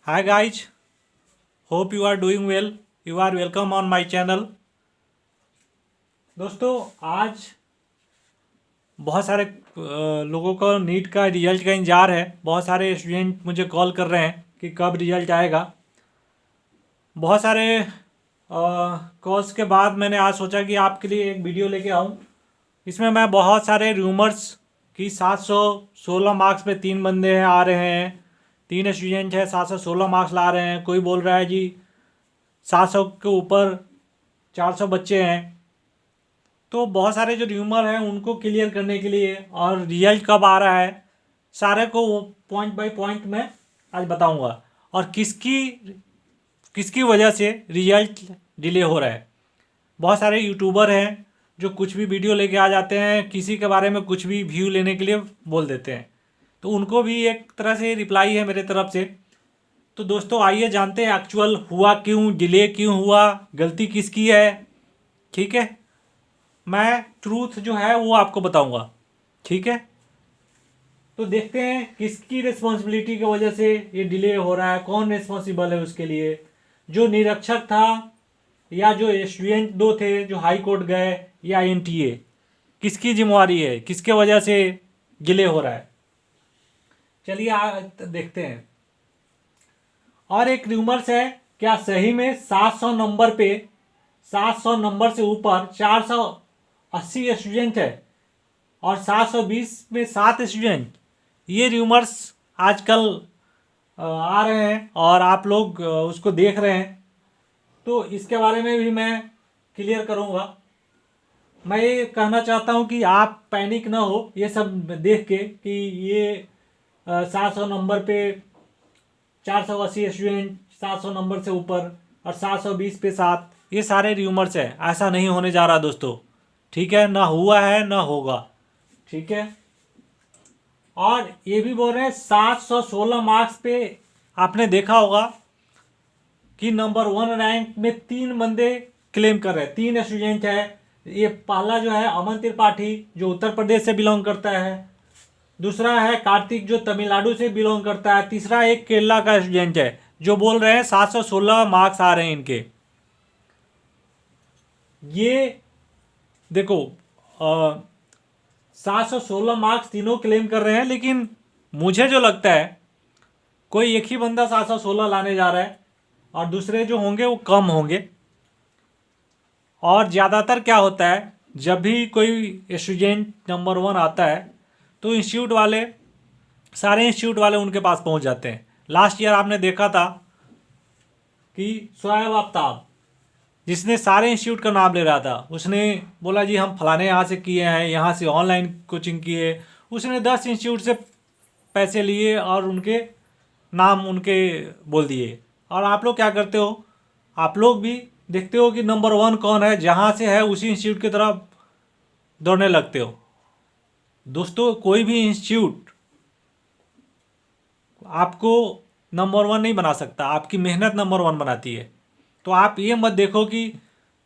Hi guys, hope you are doing well. You are welcome on my channel. दोस्तों आज बहुत सारे लोगों को नीट का रिजल्ट का इंतजार है। बहुत सारे स्टूडेंट मुझे कॉल कर रहे हैं कि कब रिजल्ट आएगा। बहुत सारे कॉल्स के बाद मैंने आज सोचा कि आपके लिए एक वीडियो लेके आऊँ। इसमें मैं बहुत सारे रूमर्स कि 716 मार्क्स पे 3 बंदे हैं आ रहे हैं, 3 स्टूडेंट हैं 716 मार्क्स ला रहे हैं। कोई बोल रहा है जी 700 के ऊपर 400 बच्चे हैं। तो बहुत सारे जो र्यूमर हैं उनको क्लियर करने के लिए और रिजल्ट कब आ रहा है सारे को पॉइंट बाय पॉइंट मैं आज बताऊंगा, और किसकी किसकी वजह से रिजल्ट डिले हो रहा है। बहुत सारे यूट्यूबर हैं जो कुछ भी वीडियो लेके आ जाते हैं, किसी के बारे में कुछ भी व्यू लेने के लिए बोल देते हैं, तो उनको भी एक तरह से रिप्लाई है मेरे तरफ से। तो दोस्तों आइए जानते हैं एक्चुअल हुआ क्यों, डिले क्यों हुआ, गलती किसकी है। ठीक है, मैं ट्रूथ जो है वो आपको बताऊंगा। ठीक है, तो देखते हैं किसकी रिस्पॉन्सिबिलिटी की वजह से ये डिले हो रहा है, कौन रिस्पॉन्सिबल है उसके लिए। जो निरीक्षक था या जो स्टूडेंट दो थे जो हाई कोर्ट गए या एनटीए, किसकी जिम्मेवारी है, किसके वजह से डिले हो रहा है। चलिए देखते हैं। और एक रूमर्स है, क्या सही में 700 नंबर पे 700 नंबर से ऊपर 480 स्टूडेंट है और 720 में 7 स्टूडेंट। ये रूमर्स आजकल आ रहे हैं और आप लोग उसको देख रहे हैं, तो इसके बारे में भी मैं क्लियर करूँगा। मैं ये कहना चाहता हूँ कि आप पैनिक ना हो ये सब देख के कि ये 700 नंबर पे 480 स्टूडेंट, 700 नंबर से ऊपर और 720 पे 7, ये सारे र्यूमर्स है। ऐसा नहीं होने जा रहा दोस्तों। ठीक है, ना हुआ है ना होगा। ठीक है, और ये भी बोल रहे हैं 716 मार्क्स पे आपने देखा होगा कि नंबर 1 रैंक में 3 बंदे क्लेम कर रहे हैं, 3 स्टूडेंट है। ये पहला जो है अमन त्रिपाठी जो उत्तर प्रदेश से बिलोंग करता है, दूसरा है कार्तिक जो तमिलनाडु से बिलोंग करता है, तीसरा एक केरला का स्टूडेंट है जो बोल रहे हैं 716 मार्क्स आ रहे हैं इनके। ये देखो 716 मार्क्स तीनों क्लेम कर रहे हैं, लेकिन मुझे जो लगता है कोई एक ही बंदा 716 लाने जा रहा है और दूसरे जो होंगे वो कम होंगे। और ज़्यादातर क्या होता है, जब भी कोई स्टूडेंट नंबर 1 आता है तो इंस्टीट्यूट वाले, सारे इंस्टीट्यूट वाले उनके पास पहुंच जाते हैं। लास्ट ईयर आपने देखा था कि शोएब आफ्ताब जिसने सारे इंस्टीट्यूट का नाम ले रहा था, उसने बोला जी हम फलाने यहाँ से किए हैं, यहाँ से ऑनलाइन कोचिंग किए। उसने 10 इंस्टीट्यूट से पैसे लिए और उनके नाम उनके बोल दिए। और आप लोग क्या करते हो, आप लोग भी देखते हो कि नंबर 1 कौन है, जहाँ से है उसी इंस्टीट्यूट की तरफ दौड़ने लगते हो। दोस्तों कोई भी इंस्टीट्यूट आपको नंबर 1 नहीं बना सकता, आपकी मेहनत नंबर 1 बनाती है। तो आप ये मत देखो कि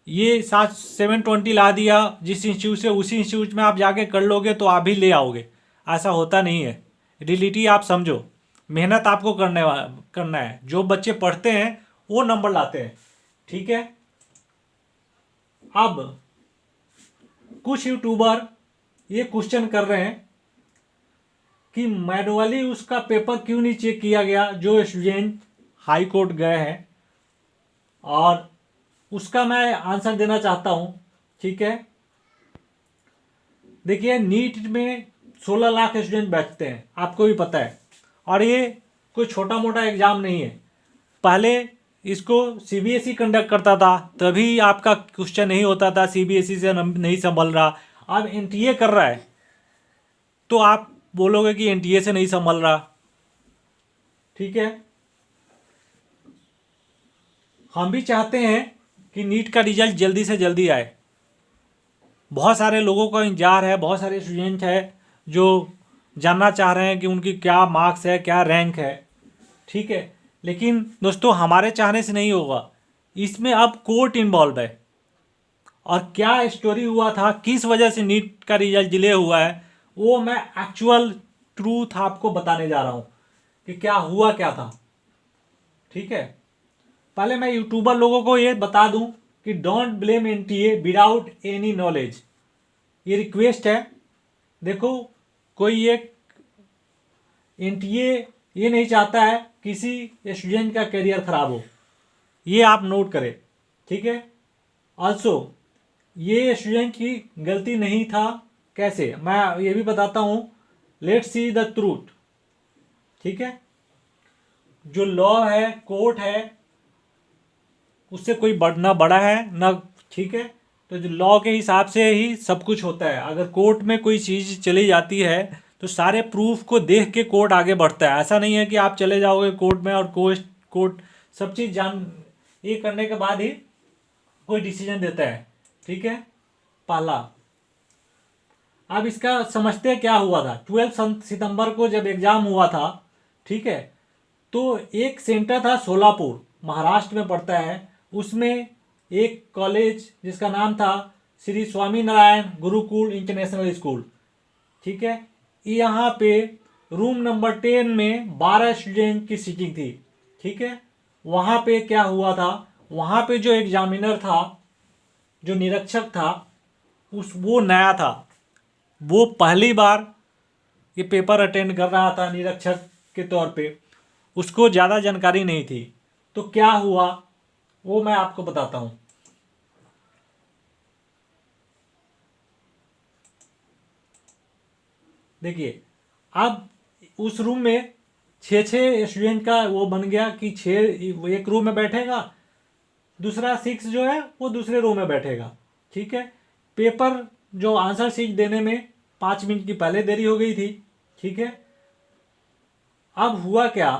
ये 720 ला दिया जिस इंस्टीट्यूट से, उसी इंस्टीट्यूट में आप जाके कर लोगे तो आप भी ले आओगे। ऐसा होता नहीं है। रियलिटी आप समझो, मेहनत आपको करना है। जो बच्चे पढ़ते हैं वो नंबर लाते हैं। ठीक है, अब कुछ यूट्यूबर ये क्वेश्चन कर रहे हैं कि मैनुअली उसका पेपर क्यों नहीं चेक किया गया जो स्टूडेंट हाई कोर्ट गए हैं, और उसका मैं आंसर देना चाहता हूं। ठीक है, देखिए नीट में 16 लाख स्टूडेंट बैठते हैं, आपको भी पता है, और ये कोई छोटा मोटा एग्जाम नहीं है। पहले इसको सीबीएसई कंडक्ट करता था, तभी आपका क्वेश्चन नहीं होता था, सीबीएसई से नहीं संभल रहा। अब एनटीए कर रहा है तो आप बोलोगे कि एनटीए से नहीं संभल रहा। ठीक है, हम भी चाहते हैं कि नीट का रिजल्ट जल्दी से जल्दी आए। बहुत सारे लोगों का इंतजार है, बहुत सारे स्टूडेंट है जो जानना चाह रहे हैं कि उनकी क्या मार्क्स है, क्या रैंक है। ठीक है, लेकिन दोस्तों हमारे चाहने से नहीं होगा, इसमें अब कोर्ट इन्वॉल्व है। और क्या स्टोरी हुआ था, किस वजह से नीट का रिजल्ट डिले हुआ है, वो मैं एक्चुअल ट्रूथ आपको बताने जा रहा हूँ कि क्या हुआ क्या था। ठीक है। पहले मैं यूट्यूबर लोगों को ये बता दूं कि don't blame NTA without any knowledge, ये रिक्वेस्ट है। देखो, कोई एक एनटीए ये नहीं चाहता है किसी स्टूडेंट का करियर खराब हो, ये आप नोट करें, ठीक है। ऑल्सो ये स्टूडेंट की गलती नहीं था। कैसे, मैं ये भी बताता हूँ। लेट्स सी द ट्रूथ, ठीक है। जो लॉ है, कोर्ट है, उससे कोई ना बड़ा है ना, ठीक है। तो जो लॉ के हिसाब से ही सब कुछ होता है। अगर कोर्ट में कोई चीज़ चली जाती है तो सारे प्रूफ को देख के कोर्ट आगे बढ़ता है। ऐसा नहीं है कि आप चले जाओगे कोर्ट में और कोर्ट सब चीज़ ये करने के बाद ही कोई डिसीजन देता है, ठीक है। पहला, अब इसका समझते क्या हुआ था। 12 सितंबर को जब एग्ज़ाम हुआ था, ठीक है, तो एक सेंटर था सोलापुर, महाराष्ट्र में पड़ता है। उसमें एक कॉलेज जिसका नाम था श्री स्वामी नारायण गुरुकुल इंटरनेशनल स्कूल, ठीक है। यहाँ पे रूम नंबर 10 में 12 स्टूडेंट की सीटिंग थी, ठीक है। वहाँ पे क्या हुआ था, वहाँ पे जो एग्जामिनर था, जो निरीक्षक था, वो नया था। वो पहली बार ये पेपर अटेंड कर रहा था निरीक्षक के तौर पे, उसको ज़्यादा जानकारी नहीं थी। तो क्या हुआ वो मैं आपको बताता हूँ। देखिए, अब उस रूम में 6 स्टूडेंट का वो बन गया कि 6 एक रूम में बैठेगा, दूसरा 6 जो है वो दूसरे रूम में बैठेगा, ठीक है। पेपर जो आंसर शीट देने में 5 मिनट की पहले देरी हो गई थी, ठीक है। अब हुआ क्या,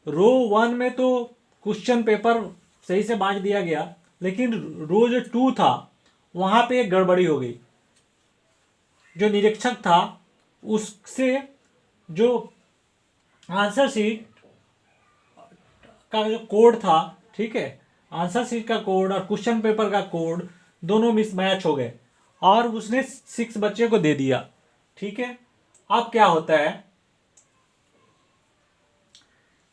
रो 1 में तो क्वेश्चन पेपर सही से बांट दिया गया, लेकिन रो जो 2 था वहाँ पे एक गड़बड़ी हो गई। जो निरीक्षक था उससे जो आंसर शीट का जो कोड था, ठीक है, आंसर शीट का कोड और क्वेश्चन पेपर का कोड दोनों मिसमैच हो गए और उसने 6 बच्चे को दे दिया, ठीक है। अब क्या होता है,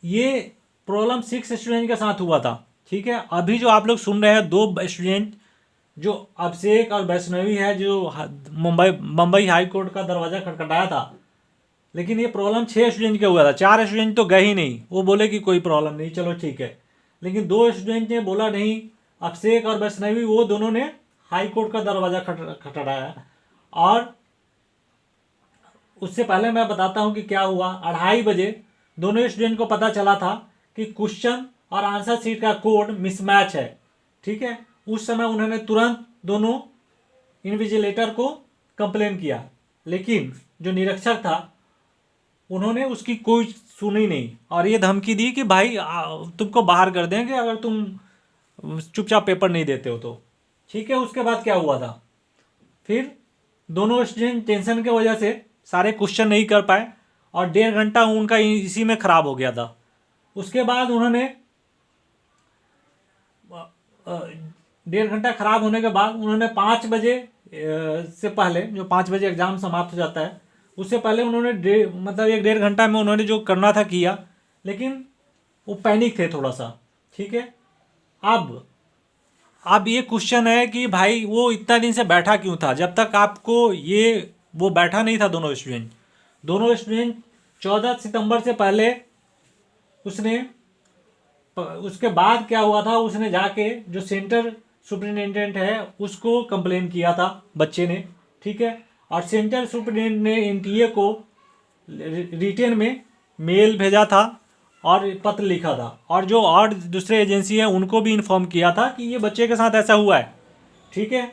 ये प्रॉब्लम 6 स्टूडेंट के साथ हुआ था, ठीक है। अभी जो आप लोग सुन रहे हैं 2 स्टूडेंट, जो अभिषेक और वैष्णवी है, जो मुंबई हाई कोर्ट का दरवाज़ा खटखटाया था, लेकिन ये प्रॉब्लम 6 स्टूडेंट का हुआ था। 4 स्टूडेंट तो गए ही नहीं, वो बोले कि कोई प्रॉब्लम नहीं, चलो ठीक है। लेकिन 2 स्टूडेंट ने बोला नहीं, अभिषेक और वैष्णवी, वो दोनों ने हाई कोर्ट का दरवाज़ा खटखटाया। और उससे पहले मैं बताता हूँ कि क्या हुआ। 2:30 बजे दोनों स्टूडेंट को पता चला था कि क्वेश्चन और आंसर शीट का कोड मिसमैच है, ठीक है। उस समय उन्होंने तुरंत दोनों इन्विजिलेटर को कंप्लेन किया, लेकिन जो निरीक्षक था उन्होंने उसकी कोई सुनी नहीं और ये धमकी दी कि भाई तुमको बाहर कर देंगे अगर तुम चुपचाप पेपर नहीं देते हो तो, ठीक है। उसके बाद क्या हुआ था, फिर दोनों स्टूडेंट टेंशन की वजह से सारे क्वेश्चन नहीं कर पाए और 1.5 घंटा उनका इसी में ख़राब हो गया था। उसके बाद उन्होंने 1.5 घंटा ख़राब होने के बाद उन्होंने 5 बजे से पहले, जो 5 बजे एग्ज़ाम समाप्त हो जाता है, उससे पहले उन्होंने 1.5 घंटा में उन्होंने जो करना था किया, लेकिन वो पैनिक थे थोड़ा सा, ठीक है। अब ये क्वेश्चन है कि भाई वो इतना दिन से बैठा क्यों था, जब तक आपको वो बैठा नहीं था। दोनों स्टूडेंट 14 सितंबर से पहले उसके बाद क्या हुआ था, उसने जाके जो सेंटर सुपरिटेंडेंट है उसको कंप्लेन किया था बच्चे ने, ठीक है। और सेंटर सुपरिटेंडेंट ने एनटीए को रिटेन में मेल भेजा था और पत्र लिखा था, और जो और दूसरे एजेंसी है उनको भी इन्फॉर्म किया था कि ये बच्चे के साथ ऐसा हुआ है, ठीक है।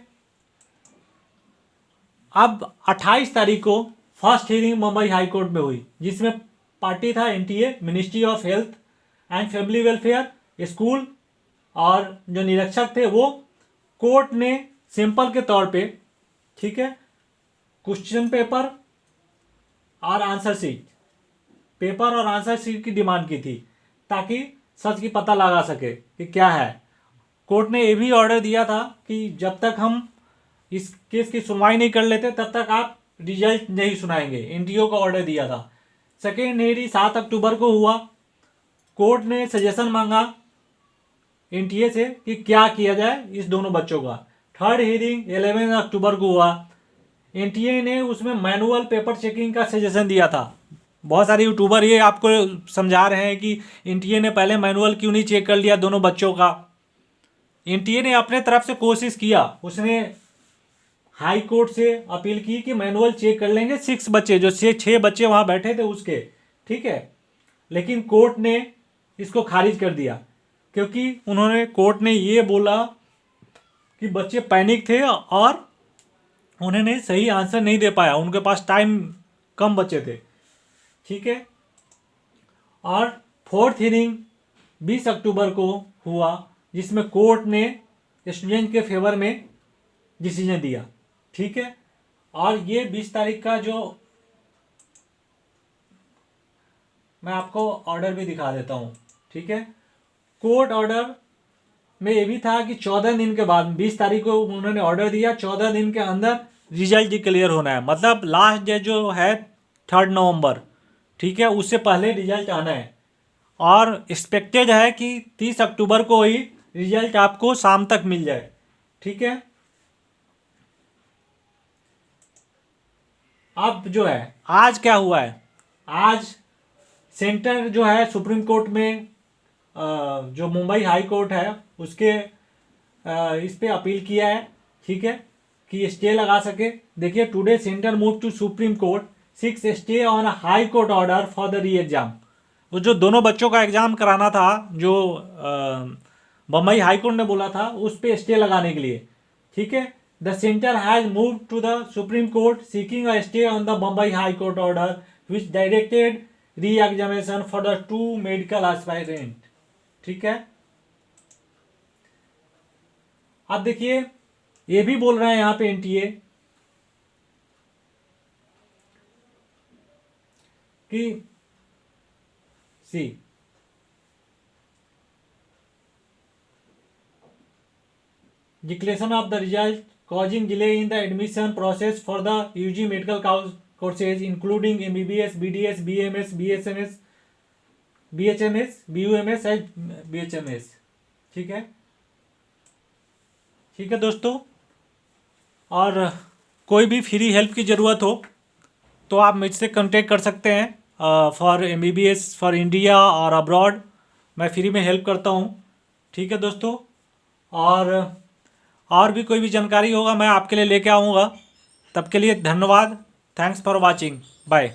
अब 28 तारीख को first hearing Mumbai high court में हुई, जिसमें पार्टी था NTA, ministry of health and family welfare, school, और जो निरीक्षक थे वो। कोर्ट ने सिंपल के तौर पे, ठीक है, क्वेश्चन पेपर और आंसर शीट की डिमांड की थी, ताकि सच की पता लगा सके कि क्या है। कोर्ट ने ये भी ऑर्डर दिया था कि जब तक हम इस केस की सुनवाई नहीं कर लेते तब तक आप रिजल्ट नहीं सुनाएंगे, एनटीओ का ऑर्डर दिया था। सेकेंड हियरिंग 7 अक्टूबर को हुआ कोर्ट ने सजेशन मांगा एनटीए से कि क्या किया जाए इस दोनों बच्चों का। थर्ड हियरिंग 11 अक्टूबर को हुआ। एनटीए ने उसमें मैनुअल पेपर चेकिंग का सजेशन दिया था। बहुत सारे यूट्यूबर ये आपको समझा रहे हैं कि एनटीए ने पहले मैनुअल क्यों नहीं चेक कर लिया दोनों बच्चों का। एनटीए ने अपने तरफ से कोशिश किया, उसने हाई कोर्ट से अपील की कि मैनुअल चेक कर लेंगे 6 बच्चे, जो 6 बच्चे वहाँ बैठे थे उसके, ठीक है। लेकिन कोर्ट ने इसको खारिज कर दिया, क्योंकि कोर्ट ने ये बोला कि बच्चे पैनिक थे और उन्होंने सही आंसर नहीं दे पाया, उनके पास टाइम कम बचे थे, ठीक है। और फोर्थ हियरिंग 20 अक्टूबर को हुआ, जिसमें कोर्ट ने स्टूडेंट के फेवर में डिसीजन दिया, ठीक है। और ये 20 तारीख का जो मैं आपको ऑर्डर भी दिखा देता हूँ, ठीक है। कोर्ट ऑर्डर में ये भी था कि 14 दिन के बाद, 20 तारीख को उन्होंने ऑर्डर दिया, 14 दिन के अंदर रिजल्ट डिक्लेयर होना है। मतलब लास्ट डेट जो है 3 नवंबर, ठीक है, उससे पहले रिजल्ट आना है। और एक्सपेक्टेड है कि 30 अक्टूबर को ही रिजल्ट आपको शाम तक मिल जाए, ठीक है। अब जो है आज क्या हुआ है, आज सेंटर जो है सुप्रीम कोर्ट में जो मुंबई हाई कोर्ट है उसके इस पे अपील किया है, ठीक है, कि स्टे लगा सके। देखिए, today centre move to supreme court 6 stay on high court order for the re exam. वो जो दोनों बच्चों का एग्जाम कराना था, जो बम्बई हाई कोर्ट ने बोला था, उस पे स्टे लगाने के लिए, ठीक है। The centre has move to the supreme court seeking a stay on the Bombay high court order which directed re examination for the 2 medical aspirant, ठीक है। अब देखिए, ये भी बोल रहे हैं यहां पे एनटीए कि सी declaration of the result causing delay in the admission process for the UG medical courses including MBBS, BDS, BMS, BHMS, BUMS and BHMS, ठीक है, ठीक है दोस्तों। और कोई भी फ्री हेल्प की ज़रूरत हो तो आप मुझसे कांटेक्ट कर सकते हैं फॉर MBBS फॉर इंडिया और अब्रॉड, मैं फ्री में हेल्प करता हूँ, ठीक है दोस्तों। और भी कोई भी जानकारी होगा मैं आपके लिए लेके आऊँगा। तब के लिए धन्यवाद। Thanks for watching, bye.